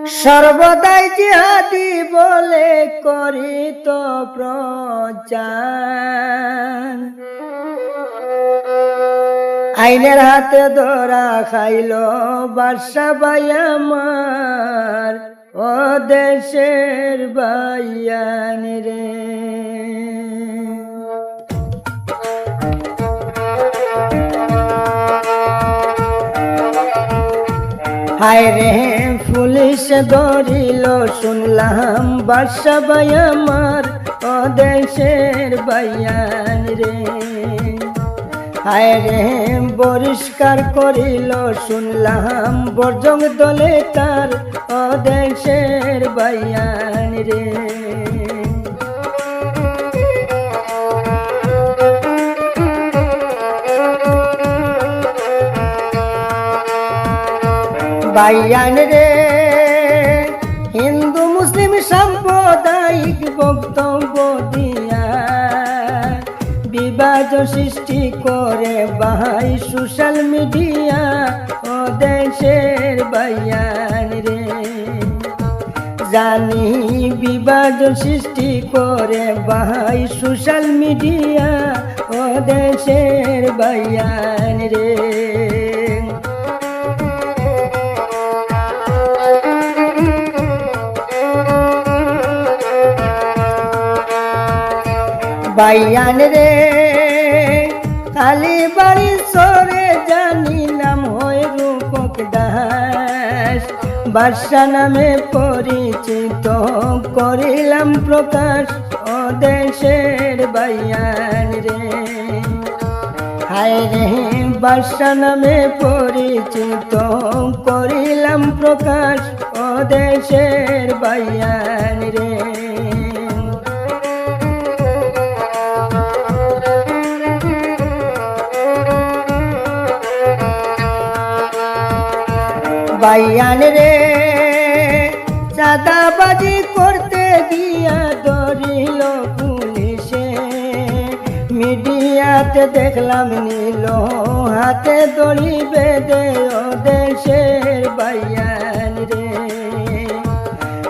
সর্বদাই জিহাদি বলে করি তো প্রচার, আইনের হাতে ধরা খাইল বাদশা ভাই আমার, ও দেশের ভাইয়ান রে। হায় রে পুলিশ ধরিল শুনলাম বাদশা ভাই আমার, ও দেশের ভাইয়ান রে। হায় রে বহিষ্কার করিল শুনলাম বরজং দলে তার, ও দেশের ভাইয়ান রে। ভাইয়ান রে হিন্দু মুসলিম সাম্প্রদায়িক বক্তব্য দিয়া বিভাজন সৃষ্টি করে ভাই সোশ্যাল মিডিয়া, ও দেশের ভাইয়ান রে। জানি বিভাজন সৃষ্টি করে ভাই সোশ্যাল মিডিয়া, ও দেশের ভাইয়ান রে। ভাইয়ান রে কালী বাড়ি সরে জানি নাম হয় রূপক দাস, বাদশা নামে পরিচিত করিলাম প্রকাশ, ও দেশের ভাইয়ান রে। হায় রে বাদশা নামে পরিচিত করিলাম প্রকাশ, ও দেশের ভাইয়ান রে। ভাইয়ান রে চাঁদাবাজি করতে গিয়া ধরিল পুলিশে, মিডিয়াতে দেখলাম নিল হাতে দড়ি বেঁধে, ও দেশের ভাইয়ান রে।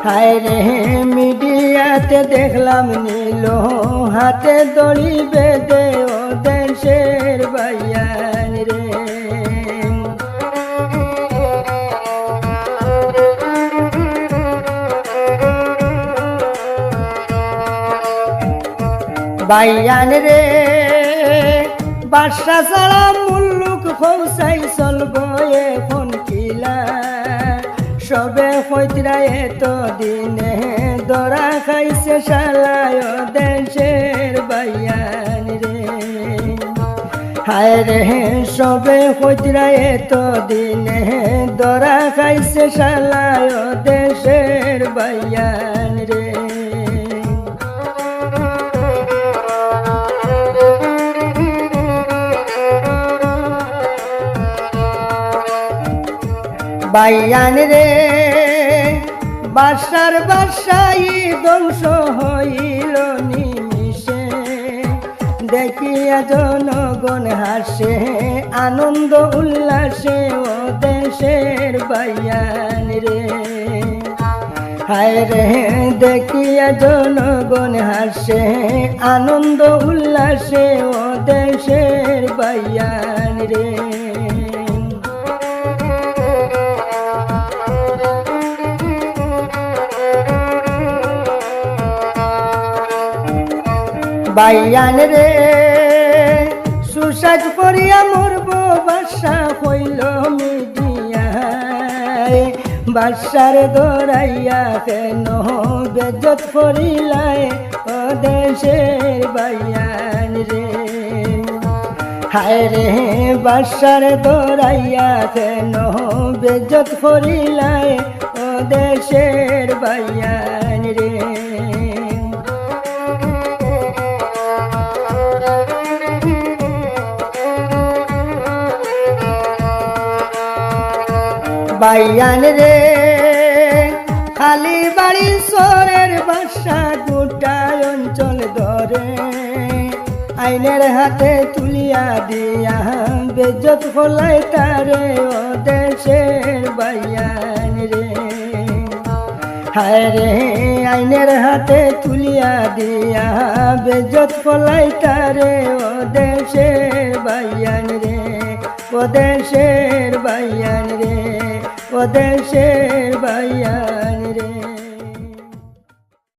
হায় রে মিডিয়াতে দেখলাম নিল হাতে দড়ি বেঁধে, ও দেশের ভাইয়ান রে। ভাইয়ান রে বাদশা ছাড়া মুল্লুক ফৌসাই চলব এখন কিলা, সবে হইতরা এত দিনে ধরা খাইছে শালায়, ও দেশের ভাইয়ান রে। হায় রে সবে হইতরা এত দিনে ধরা খাইছে শালায়, ও দেশের ভাইয়ান রে। ভাইয়ান রে বাদশার বাদশাই ধ্বংস হইল নিমিষে, দেখিয়া জনগণ হাসে আনন্দ উল্লাসে, ও দেশের ভাইয়ান রে। হায় রে দেখিয়া জনগণ হাসে আনন্দ উল্লাসে, ও দেশের ভাইয়ান রে। ভাইয়ান রে সুসাজ করিয়া মরব বাদশা হইল মিডিয়ায়, বাদশার দৌড়াইয়া কেন বেজ্জত করিলায়, ও দেশের ভাইয়ান রে। হায় রে বাদশার দৌড়াইয়া কেন বেজ্জত করিলায়, ও দেশের ভাইয়ান রে। ভাইয়ান রে খালি বাড়ি সরের বাদশা গোটা অঞ্চল ধরে, আইনের হাতে তুলিয়া দিয়া বেজ্জত হলাই তারে, ও দেশের ভাইয়ান রে। হায় রে আইনের হাতে তুলিয়া দিয়া বেজত ফলাই তারে ও দেশের বাইয়ান রে, ও দেশের বাইয়ান রে, ও দেশের বাইয়ান